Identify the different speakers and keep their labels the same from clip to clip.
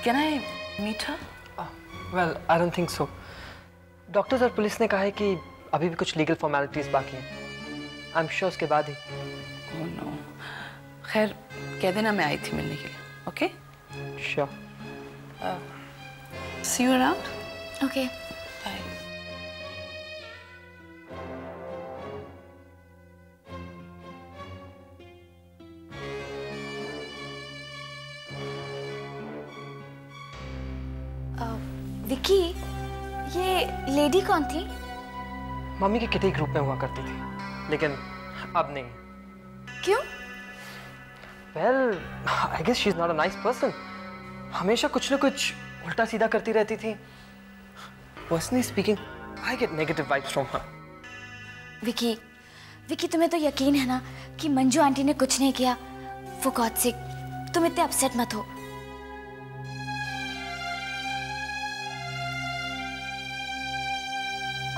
Speaker 1: Can I meet her?
Speaker 2: Well, I don't think so. Doctors और police ने कहा है कि अभी भी कुछ लीगल फॉर्मेलिटीज बाकी हैं। I'm sure उसके बाद ही।
Speaker 1: Oh no. खैर कह देना मैं आई थी मिलने के लिए। Okay?
Speaker 2: Sure.
Speaker 1: See you around.
Speaker 3: Okay.
Speaker 1: Bye.
Speaker 3: Vicky, ये लेडी कौन थी?
Speaker 2: मम्मी की किटी ग्रुप में हुआ करती थी, लेकिन अब नहीं।
Speaker 3: क्यों?
Speaker 2: Well, I guess she's not a nice person. हमेशा कुछ न कुछ उल्टा सीधा करती रहती थी। Personally speaking, I get negative vibes from her.
Speaker 3: Vicky तुम्हें तो यकीन है ना कि मंजू आंटी ने कुछ नहीं किया? For God's sake, तुम इतने अपसेट मत हो।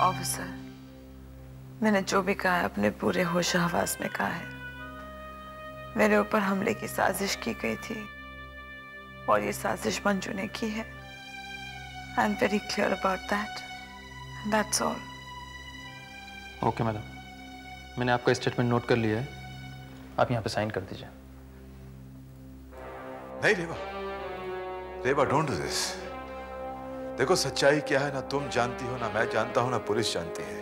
Speaker 1: ऑफिसर, मैंने जो भी कहा है अपने पूरे होश हवास में कहा है। मेरे ऊपर हमले की साजिश की गई थी और ये साजिश मंजू ने की है। I am very clear about that, and that's all.
Speaker 4: Okay madam, मैंने आपका स्टेटमेंट नोट कर लिया है। आप यहाँ पे साइन कर दीजिए।
Speaker 5: नहीं रेवा, डोंट डू दिस। देखो सच्चाई क्या है ना तुम जानती हो, ना मैं जानता हूं, ना पुलिस जानती है।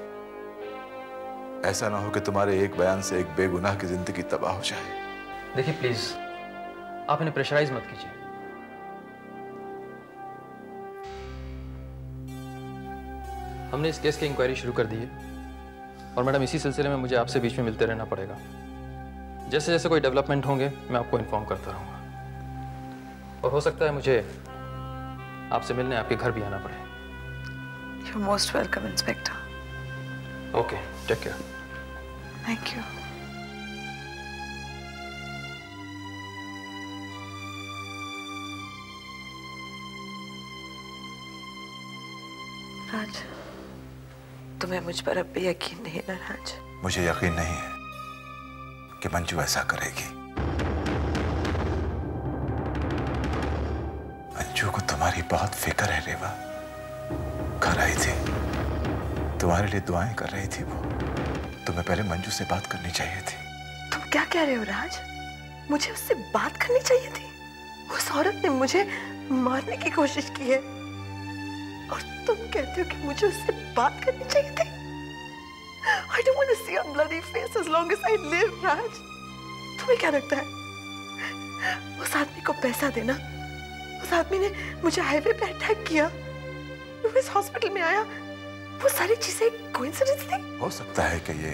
Speaker 5: ऐसा ना हो कि तुम्हारे एक बयान से एक बेगुनाह की जिंदगी तबाह हो जाए।
Speaker 4: देखिए प्लीज, आप इन्हें प्रेशराइज मत कीजिए। हमने इस केस की इंक्वायरी शुरू कर दी है और मैडम इसी सिलसिले में मुझे आपसे बीच में मिलते रहना पड़ेगा। जैसे जैसे कोई डेवलपमेंट होंगे मैं आपको इन्फॉर्म करता रहूँगा, और हो सकता है मुझे आपसे मिलने आपके घर भी आना पड़े।
Speaker 1: You're most welcome, inspector.
Speaker 4: Okay, take care.
Speaker 1: Thank you. Raj, तुम्हें मुझ पर अब भी यकीन नहीं ना राज?
Speaker 5: मुझे यकीन नहीं है कि मंजू ऐसा करेगी। मंजू को तुम्हारी बहुत फिक्र है रेवा। घर आई थी, तुम्हारे लिए दुआएं कर रही थी वो। तुम्हें पहले मंजू से बात करनी चाहिए थी।
Speaker 1: तुम क्या कह रहे हो राज? मुझे उससे बात करनी चाहिए थी? उस औरत ने मुझे मारने की कोशिश की है और तुम कहते हो कि मुझे उससे बात करनी चाहिए थी? I don't want to see your bloody face as long as I live, राज। तुम्हें क्या लगता है उस आदमी को पैसा देना, उस आदमी ने मुझे हाईवे पे अटैक किया, वो इस हॉस्पिटल में आया, वो सारी चीजें कोइंसिडेंस थी?
Speaker 5: हो सकता है कि ये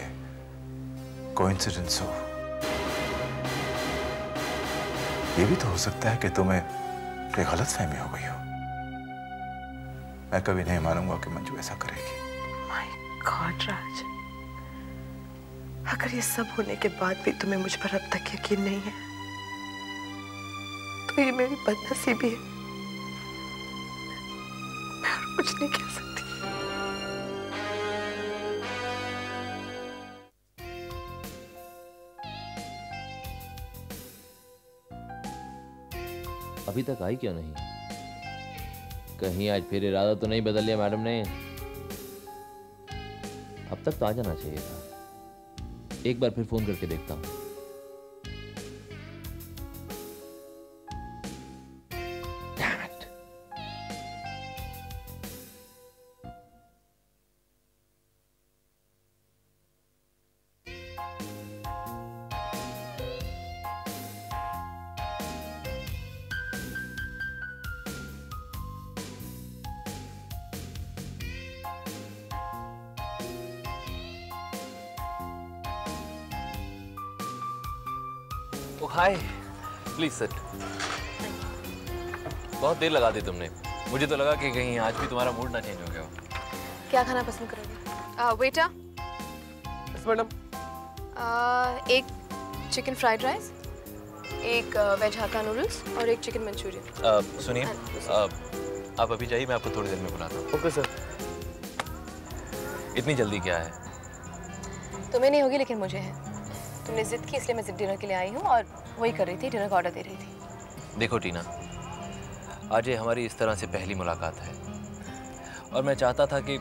Speaker 5: कोइंसिडेंस हो। ये भी तो हो सकता है कि तुम्हें कोई गलतफहमी हो गई हो। मैं कभी नहीं मानूंगा कि मंजू ऐसा करेगी।
Speaker 1: My God, राज, अगर ये सब होने के बाद भी तुम्हें मुझ पर अब तक यकीन नहीं है तो ये मेरी बदनसीबी है। मैं और कुछ नहीं कह सकती।
Speaker 6: अभी तक आई क्यों नहीं? कहीं आज फिर इरादा तो नहीं बदल लिया मैडम ने? अब तक तो आ जाना चाहिए था। एक बार फिर फोन करके देखता हूं।
Speaker 7: हाय, प्लीज सिट। बहुत देर लगा दी तुमने। मुझे तो लगा कि कहीं आज भी तुम्हारा मूड ना चेंज हो गया हो।
Speaker 8: क्या खाना पसंद करोगे? वेटर।
Speaker 2: Yes madam.
Speaker 8: एक चिकन फ्राइड राइस, एक वेज हाक्का नूडल्स और एक चिकन मंचूरियन।
Speaker 7: सुनिए, आप अभी जाइए, मैं आपको थोड़ी देर में बुलाता हूँ।
Speaker 2: Okay sir.
Speaker 7: इतनी जल्दी क्या है?
Speaker 8: तुम्हें नहीं होगी लेकिन मुझे है। तुमने जिद की इसलिए मैं डिनर के लिए आई हूँ और वही कर रही थी, डिनर का ऑर्डर दे रही थी।
Speaker 7: देखो टीना, आज ये हमारी इस तरह से पहली मुलाकात है और मैं चाहता था कि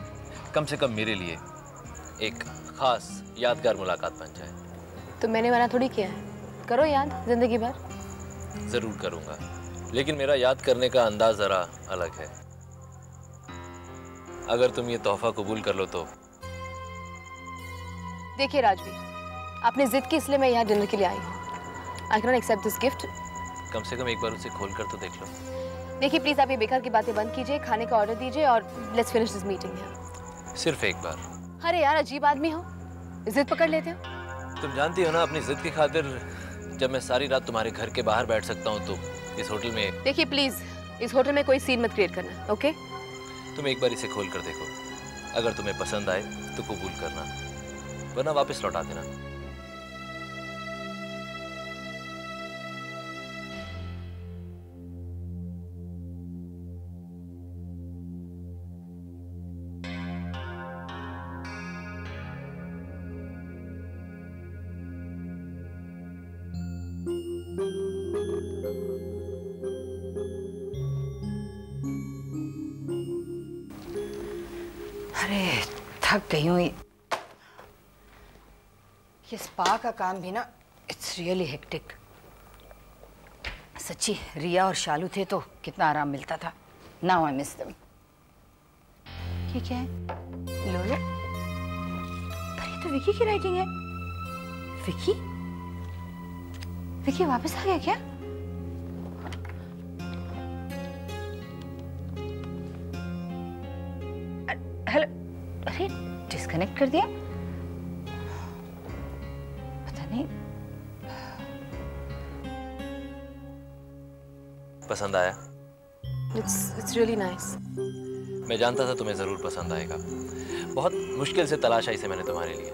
Speaker 7: कम से कम मेरे लिए एक खास यादगार मुलाकात बन जाए।
Speaker 8: तो मैंने मना थोड़ी किया है, करो याद जिंदगी भर।
Speaker 7: ज़रूर करूँगा, लेकिन मेरा याद करने का अंदाज ज़रा अलग है। अगर तुम ये तोहफा कबूल कर लो तो।
Speaker 8: देखिए राजवीर, आपने जिद की इसलिए मैं यहाँ डिनर के लिए आई हूँ। I can not accept this gift.
Speaker 7: कम से कम एक बार उसे खोल कर तो देख लो।
Speaker 8: देखिए प्लीज आप ये बेकार की बातें बंद कीजिए, खाने का ऑर्डर दीजिए और let's finish this meeting here.
Speaker 7: सिर्फ एक बार।
Speaker 8: अरे यार अजीब आदमी हो, जिद पकड़ लेते हो।
Speaker 7: तुम जानती हो ना, अपनी जिद की खातिर जब मैं सारी रात तुम्हारे घर के बाहर बैठ सकता हूँ तो इस होटल में।
Speaker 8: देखिए प्लीज इस होटल में कोई सीन मत क्रिएट करना, ओके?
Speaker 7: तुम एक बार इसे खोल कर देखो, अगर तुम्हें पसंद आए तो कबूल करना, वरना वापस लौटा देना।
Speaker 9: अरे थक गई हूँ। ये स्पा का काम भी ना, इट्स रियली हेक्टिक। सच्ची रिया और शालू थे तो कितना आराम मिलता था। Now I miss them. ये क्या है? लोलो? पर ये तो विकी की राइटिंग है। विकी? विकी वापस आ गया क्या? हेलो, अरे डिस्कनेक्ट कर दिया? पता नहीं।
Speaker 7: पसंद आया?
Speaker 8: It's really nice.
Speaker 7: मैं जानता था तुम्हें जरूर पसंद आएगा। बहुत मुश्किल से तलाशा इसे मैंने तुम्हारे लिए।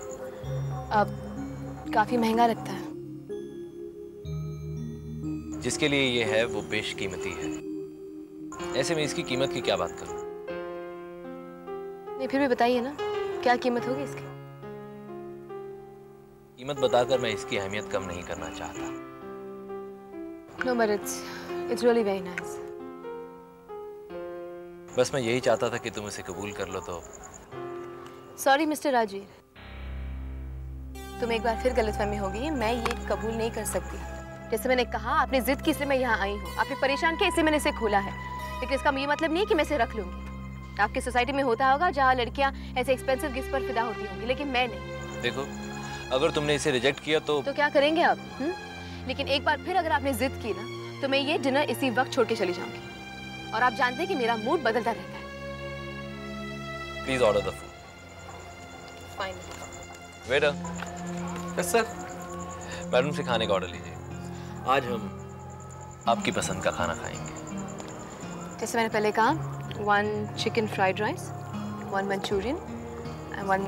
Speaker 8: अब काफी महंगा लगता है।
Speaker 7: जिसके लिए ये है वो बेशकीमती है। ऐसे में इसकी कीमत की क्या बात करूं?
Speaker 8: नहीं फिर भी बताइए ना, क्या कीमत होगी इसकी?
Speaker 7: कीमत बताकर मैं इसकी अहमियत कम नहीं करना चाहता।
Speaker 8: No, but it's really very nice.
Speaker 7: बस मैं यही चाहता था कि तुम इसे कबूल कर लो तो।
Speaker 8: सॉरी मिस्टर राजवीर, तुम एक बार फिर गलतफहमी होगी। मैं ये कबूल नहीं कर सकती। जैसे मैंने कहा, आपने जिद की इसलिए मैं यहाँ आई हूँ। आपने परेशान किया इसलिए मैंने इसे खोला है, लेकिन इसका ये मतलब नहीं कि मैं इसे रख लूंगी। आपकी सोसाइटी में होता होगा जहाँ लड़कियाँ ऐसे एक्सपेंसिव गिफ्ट पर फिदा होती होंगी, लेकिन मैं नहीं।
Speaker 7: देखो, अगर तुमने इसे रिजेक्ट किया तो
Speaker 8: क्या करेंगे आप? लेकिन एक बार फिर अगर आपने जिद की ना, तो मैं ये डिनर इसी वक्त छोड़ के चली जाऊंगी। और आप जानते हैं कि मेरा मूड बदलता रहता है।
Speaker 7: Please order the food.
Speaker 8: Fine.
Speaker 7: Waiter.
Speaker 2: Yes sir.
Speaker 7: Madam से खाने का ऑर्डर लीजिए। आज हम आपकी पसंद का खाना खाएंगे।
Speaker 8: जैसे मैंने पहले कहा, 1 chicken fried rice, 1 Manchurian and 1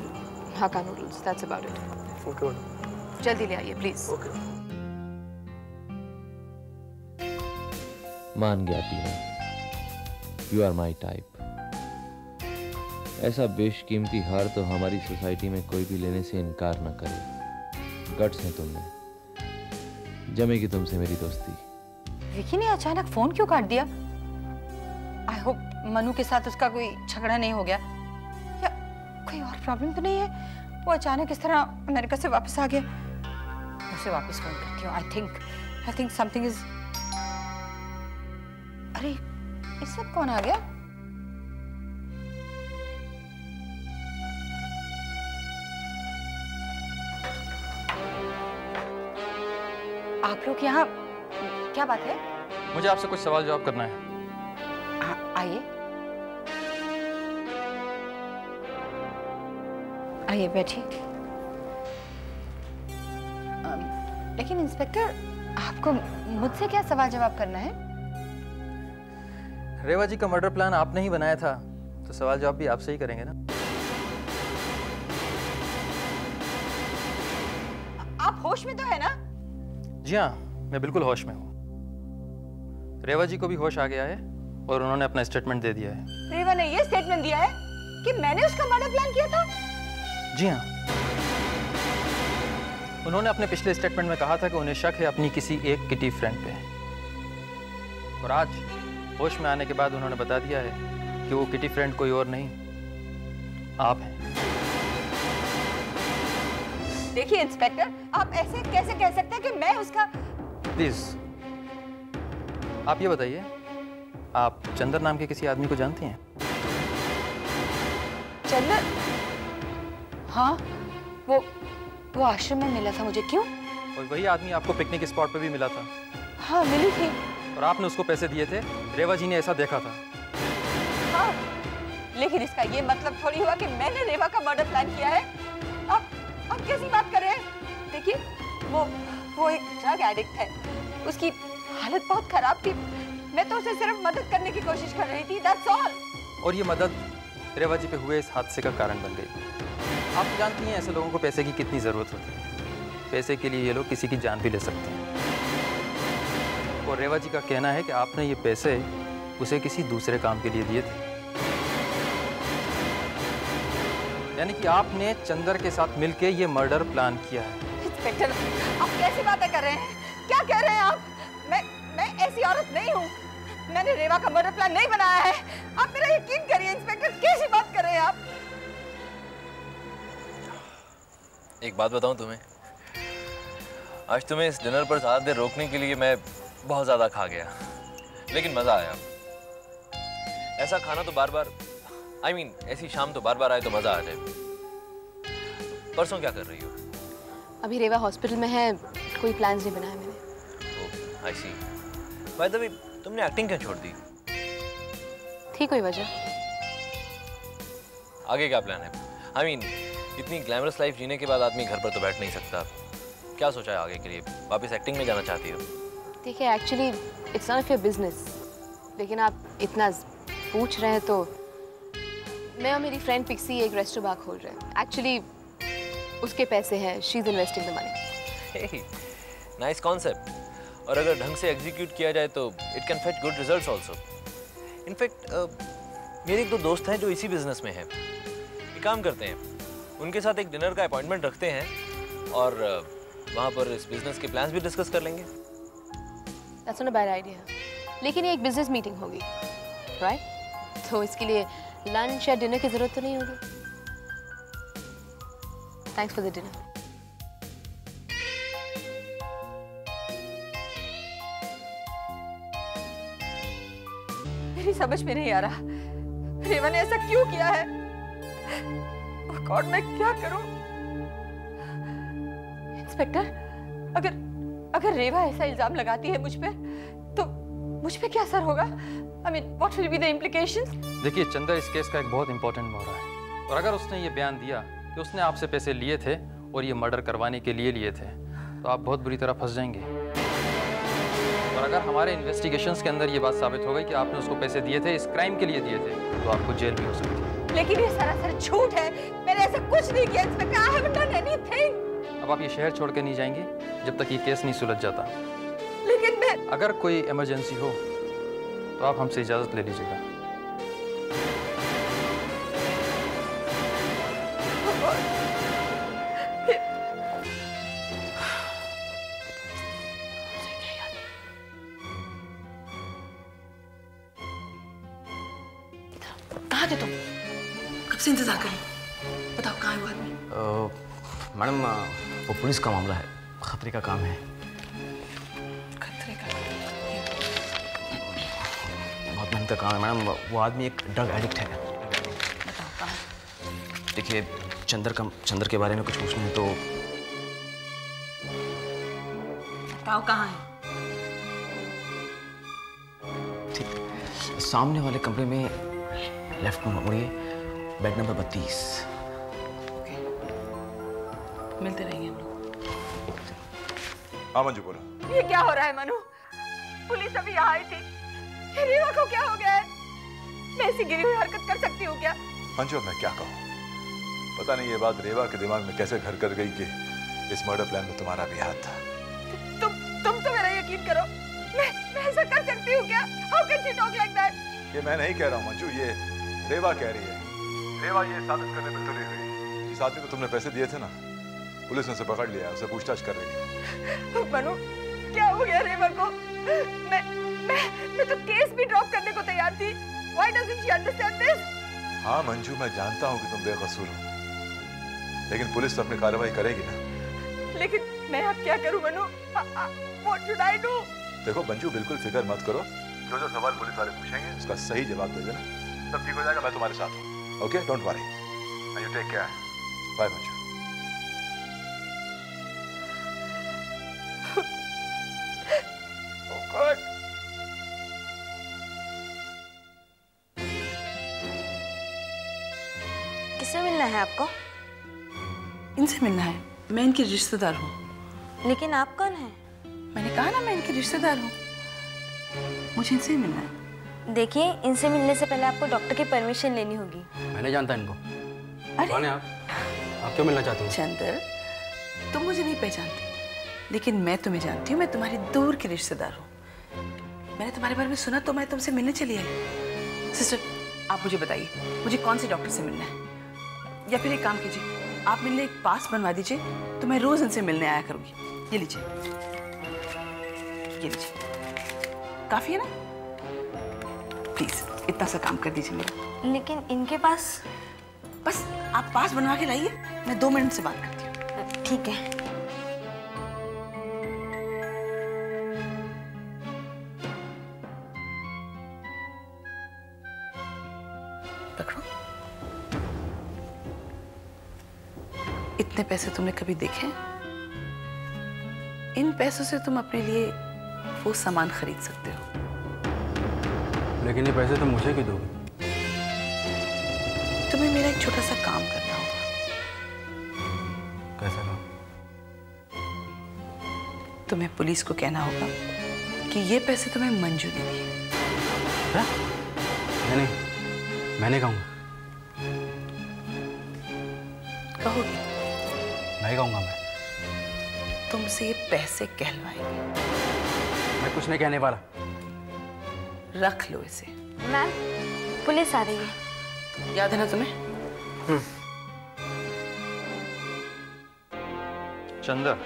Speaker 8: Hakka noodles. That's about it.
Speaker 2: Okay.
Speaker 8: जल्दी ले आइए प्लीज।
Speaker 2: Okay.
Speaker 6: मान गया टीना, यू आर माई टाइप। ऐसा बेशकीमती हार तो हमारी सोसाइटी में कोई भी लेने से इनकार न करे। गट्स हैं तुमने, जमेगी तुमसे मेरी दोस्ती।
Speaker 9: विकी ने अचानक फोन क्यों काट दिया? आई होप मनु के साथ उसका कोई झगड़ा नहीं हो गया, या कोई और प्रॉब्लम तो नहीं है। वो अचानक इस तरह अमेरिका से वापस आ गया। उसे वापस फोन करती हूँ। I think something is. अरे इस वक्त कौन आ गया? आप लोग यहाँ, क्या बात है?
Speaker 4: मुझे आपसे कुछ सवाल जवाब करना है।
Speaker 9: आइए बैठिए। लेकिन इंस्पेक्टर, आपको मुझसे क्या सवाल जवाब करना है?
Speaker 4: रेवा जी का मर्डर प्लान आपने ही बनाया था, तो सवाल जवाब भी आपसे ही करेंगे ना।
Speaker 9: आप होश में तो है ना?
Speaker 4: जी हाँ, मैं बिल्कुल होश में हूँ। रेवा जी को भी होश आ गया है और उन्होंने अपना स्टेटमेंट दे दिया है।
Speaker 9: रेवा ने ये स्टेटमेंट दिया है कि मैंने उसका मर्डर प्लान किया था?
Speaker 4: जी हाँ, उन्होंने अपने पिछले स्टेटमेंट में कहा था कि उन्हें शक है अपनी किसी एक किटी फ्रेंड पे। और आज होश में आने के बाद उन्होंने बता दिया है कि वो किटी फ्रेंड कोई और नहीं, आप हैं।
Speaker 9: देखिए इंस्पेक्टर, आप ऐसे कैसे कह सकते हैं कि मैं उसका...
Speaker 4: प्लीज आप ये बताइए, आप चंदर नाम के किसी आदमी को जानती हैं?
Speaker 9: चंदर? हाँ, वो आश्रम में मिला था मुझे। क्यों?
Speaker 4: और वही आदमी आपको पिकनिक स्पॉट पे भी मिला था।
Speaker 9: हाँ मिली थी।
Speaker 4: और आपने उसको पैसे दिए थे, रेवा जी ने ऐसा देखा था।
Speaker 9: हाँ, लेकिन इसका ये मतलब थोड़ी हुआ कि मैंने रेवा का मर्डर प्लान किया है। आप कैसी बात कर रहे हैं? देखिए, वो एक ड्रग एडिक्ट है, उसकी हालत बहुत खराब थी। मैं तो उसे सिर्फ मदद करने की कोशिश कर रही थी, that's all।
Speaker 4: और ये मदद रेवा जी पे हुए इस हादसे का कारण बन गई। आप जानती हैं ऐसे लोगों को पैसे की कितनी ज़रूरत होती है। पैसे के लिए ये लोग किसी की जान भी ले सकते हैं। और रेवा जी का कहना है कि आपने ये पैसे उसे किसी दूसरे काम के लिए दिए थे, यानी कि आपने चंदर के साथ मिलके ये मर्डर प्लान किया है।
Speaker 9: इंस्पेक्टर, आप कैसी बातें कर रहे हैं? क्या कह रहे हैं आप? मैं ऐसी औरत नहीं हूँ। मैंने रेवा का मर्डर प्लान नहीं बनाया है। आप मेरा यकीन करिए इंस्पेक्टर, कैसी बात कर रहे हैं आप?
Speaker 7: एक बात बताऊं तुम्हें, आज तुम्हें इस डिनर पर ज़्यादा देर रोकने के लिए मैं बहुत ज़्यादा खा गया, लेकिन मज़ा आया। ऐसा खाना तो बार बार, ऐसी शाम तो बार बार आए तो मज़ा आ जाए। परसों क्या कर रही हो?
Speaker 8: अभी रेवा हॉस्पिटल में है, कोई प्लान्स नहीं बनाया मैंने।
Speaker 7: ओह, आई सी। बाय द वे, तुमने एक्टिंग क्यों छोड़ दी?
Speaker 8: थी कोई वजह?
Speaker 7: आगे क्या प्लान है? इतनी ग्लैमरस लाइफ जीने के बाद आदमी घर पर तो बैठ नहीं सकता। क्या सोचा है आगे के लिए? वापस एक्टिंग में जाना चाहती हो?
Speaker 8: देखिए, actually it's not of your business, लेकिन आप इतना पूछ रहे हैं तो मैं और मेरी फ्रेंड पिक्सी एक रेस्टोरेंट बार खोल रहे हैं। एक्चुअली उसके पैसे हैं, she is investing the money.
Speaker 7: Nice concept, और अगर ढंग से एग्जीक्यूट किया जाए तो it can fetch good results also. In fact मेरे एक दो दोस्त हैं जो इसी बिजनेस में हैं। एक काम करते हैं, उनके साथ एक डिनर का अपॉइंटमेंट रखते हैं और वहाँ पर इस बिजनेस के प्लान्स भी डिस्कस कर लेंगे।
Speaker 8: That's not a bad idea. लेकिन ये एक बिजनेस मीटिंग होगी, राइट? तो इसके लिए लंच या डिनर की जरूरत तो नहीं होगी। Thanks for the dinner.
Speaker 9: मेरी समझ में नहीं आ रहा, रेवा ने ऐसा क्यों किया है? Oh God, मैं क्या करूं? इंस्पेक्टर, अगर रेवा ऐसा इल्जाम लगाती है मुझ पे, तो मुझ पे क्या असर होगा? what will be the implications?
Speaker 4: देखिए, चंदर इस केस का एक बहुत इंपॉर्टेंट मोहरा है, और अगर उसने ये बयान दिया कि उसने आपसे पैसे लिए थे और ये मर्डर करवाने के लिए लिए थे, तो आप बहुत बुरी तरह फंस जाएंगे। और अगर हमारे इन्वेस्टिगेशंस के अंदर ये बात साबित हो गई कि आपने उसको पैसे दिए थे, इस क्राइम के लिए दिए थे, तो आपको जेल भी हो सकती है।
Speaker 9: लेकिन ये सरासर झूठ है, मैंने ऐसा कुछ नहीं किया inspector, I haven't done anything।
Speaker 4: अब आप ये शहर छोड़ के नहीं जाएंगे जब तक ये केस नहीं सुलझ जाता।
Speaker 9: लेकिन मैं...
Speaker 4: अगर कोई इमरजेंसी हो तो आप हमसे इजाजत ले लीजिएगा।
Speaker 1: कहाँ थे तुम? कब से इंतजार कर रही? बताओ कहाँ है वो आदमी?
Speaker 10: मैडम, वो पुलिस का मामला है, खतरे का काम है।
Speaker 1: खतरे का?
Speaker 10: बहुत मेहनत का काम है मैडम। वो आदमी एक ड्रग एडिक्ट है।
Speaker 1: बताओ कहाँ?
Speaker 10: देखिए, चंदर के बारे में कुछ पूछना है तो...
Speaker 1: बताओ कहाँ है?
Speaker 10: ठीक, सामने वाले कमरे में लेफ्ट में मुड़िए, बेड नंबर 32।
Speaker 1: मिलते रहेंगे हम लोग।
Speaker 5: हाँ मंजू, बोलो।
Speaker 9: ये क्या हो रहा है मनु? पुलिस अभी यहाँ आई थी, रेवा को क्या हो गया है? मैं ऐसी गिरी हुई हरकत कर सकती हूँ क्या?
Speaker 5: मंजू, मैं क्या कहूँ, पता नहीं ये बात रेवा के दिमाग में कैसे घर कर गई कि इस मर्डर प्लान में तुम्हारा भी हाथ था।
Speaker 9: तुम तो मेरा यकीन करो, मैं ऐसा कर सकती हूँ क्या? How can she talk like that?
Speaker 5: ये मैं नहीं कह रहा हूँ मंजू, ये रेवा कह रही है। रेवा ये साबित करने में तुली हुई, इस आदमी को तुमने पैसे दिए थे ना, पुलिस ने उसे पकड़ लिया, उसे पूछताछ कर रही है।
Speaker 9: मनु, क्या हो गया रेवा को? मैं तो केस भी ड्रॉप करने
Speaker 5: हाँ मंजू, मैं जानता हूँ कि तुम बेकसूर हो, लेकिन पुलिस तो अपनी कार्रवाई करेगी ना।
Speaker 1: लेकिन मैं अब क्या करूं Manu? What should I do?
Speaker 5: देखो मंजू, बिल्कुल फिक्र मत करो। जो सवाल पुलिस वाले पूछेंगे उसका सही जवाब दे देना, सब ठीक हो जाएगा। मैं तुम्हारे साथ हूँ। Okay, don't worry. You take care. Bye Manju.
Speaker 3: किससे मिलना है आपको?
Speaker 11: इनसे मिलना है। मैं इनकी रिश्तेदार हूँ।
Speaker 3: लेकिन आप कौन हैं?
Speaker 11: मैंने कहा ना मैं इनकी रिश्तेदार हूँ, मुझे इनसे ही मिलना है।
Speaker 3: देखिए, इनसे मिलने से पहले आपको डॉक्टर की परमिशन लेनी होगी।
Speaker 10: मैंने जानता इनको। कौन है आप क्यों मिलना चाहती हो?
Speaker 11: चंदर, तुम मुझे नहीं पहचानती, लेकिन मैं तुम्हें जानती हूँ। मैं तुम्हारी दूर की रिश्तेदार हूँ। मैंने तुम्हारे बारे में सुना तो मैं तुमसे मिलने चली आई। सिस्टर, आप मुझे बताइए, मुझे कौन से डॉक्टर से मिलना है? या फिर एक काम कीजिए, आप मेरे लिए एक पास बनवा दीजिए, तो मैं रोज इनसे मिलने आया करूंगी। ये लीजिए, ये लीजिए, काफी है ना? प्लीज इतना सा काम कर दीजिए मेरा।
Speaker 3: लेकिन इनके पास?
Speaker 11: बस आप पास बनवा के लाइए, मैं 2 मिनट से बात करती हूँ।
Speaker 3: ठीक है।
Speaker 11: पकड़ो। इतने पैसे तुमने कभी देखे? इन पैसों से तुम अपने लिए वो सामान खरीद सकते हो।
Speaker 10: लेकिन ये पैसे तुम मुझे क्यों दोगे?
Speaker 11: तुम्हें मेरा एक छोटा सा काम करना होगा।
Speaker 10: कैसा काम?
Speaker 11: तुम्हें पुलिस को कहना होगा कि ये पैसे तुम्हें मंजू ने दिए।
Speaker 10: मैं नहीं कहूँगा।
Speaker 11: कहोगे?
Speaker 10: नहीं कहूँगा मैं।
Speaker 11: तुमसे ये पैसे कहलवाएंगे।
Speaker 10: मैं कुछ नहीं कहने वाला।
Speaker 11: रख लो इसे।
Speaker 3: मैम, पुलिस आ रही है।
Speaker 11: याद है ना तुम्हें?
Speaker 4: चंदा।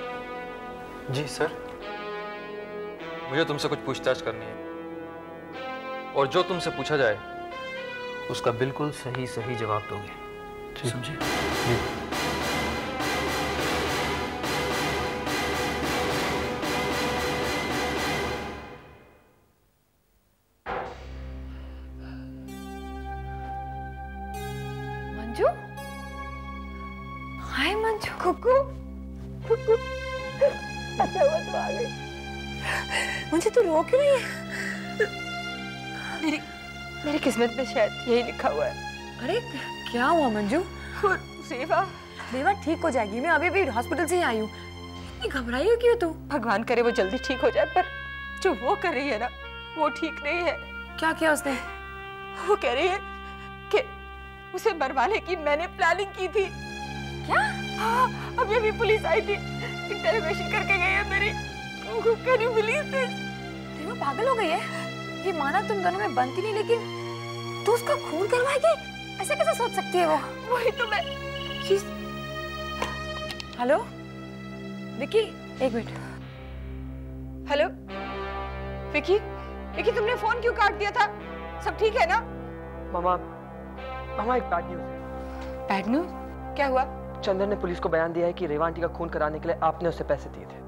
Speaker 10: जी सर।
Speaker 4: मुझे तुमसे कुछ पूछताछ करनी है, और जो तुमसे पूछा जाए उसका बिल्कुल सही सही जवाब दोगे, समझे?
Speaker 1: मंजू? हाय मंजू। कुकू, कुकू, अच्छा हुआ तू आ गई। मुझे तो रो क्यों रही है? मेरी किस्मत में शायद यही लिखा हुआ है।
Speaker 8: अरे क्या हुआ मंजू?
Speaker 1: सेवा
Speaker 8: देवा ठीक हो जाएगी। मैं अभी भी हॉस्पिटल से ही आई हूँ। इतनी घबराई हो क्यों तू?
Speaker 1: भगवान करे वो जल्दी ठीक हो जाए, पर जो वो कर रही है ना, वो ठीक नहीं है।
Speaker 8: क्या किया उसने?
Speaker 1: वो कह रही है कि उसे मरवाने की मैंने प्लानिंग की थी।
Speaker 8: क्या?
Speaker 1: हाँ, अभी पुलिस आई थी, इंटरोगेशन करके गई है मेरी। Can you believe this?
Speaker 8: देवा पागल हो गई है। ये माना तुम दोनों में बनती नहीं, लेकिन तू उसका खून करवाएगी? ऐसे कैसे सोच सकती है वो?
Speaker 1: वही तो मैं।
Speaker 8: हेलो विकी, एक मिनट।
Speaker 1: हेलो विकी, विकी तुमने फोन क्यों काट दिया था? सब ठीक है ना?
Speaker 2: मामा एक बैड न्यूज़।
Speaker 1: Bad news? क्या हुआ?
Speaker 2: चंदन ने पुलिस को बयान दिया है कि रेवा आंटी का खून कराने के लिए आपने उसे पैसे दिए थे।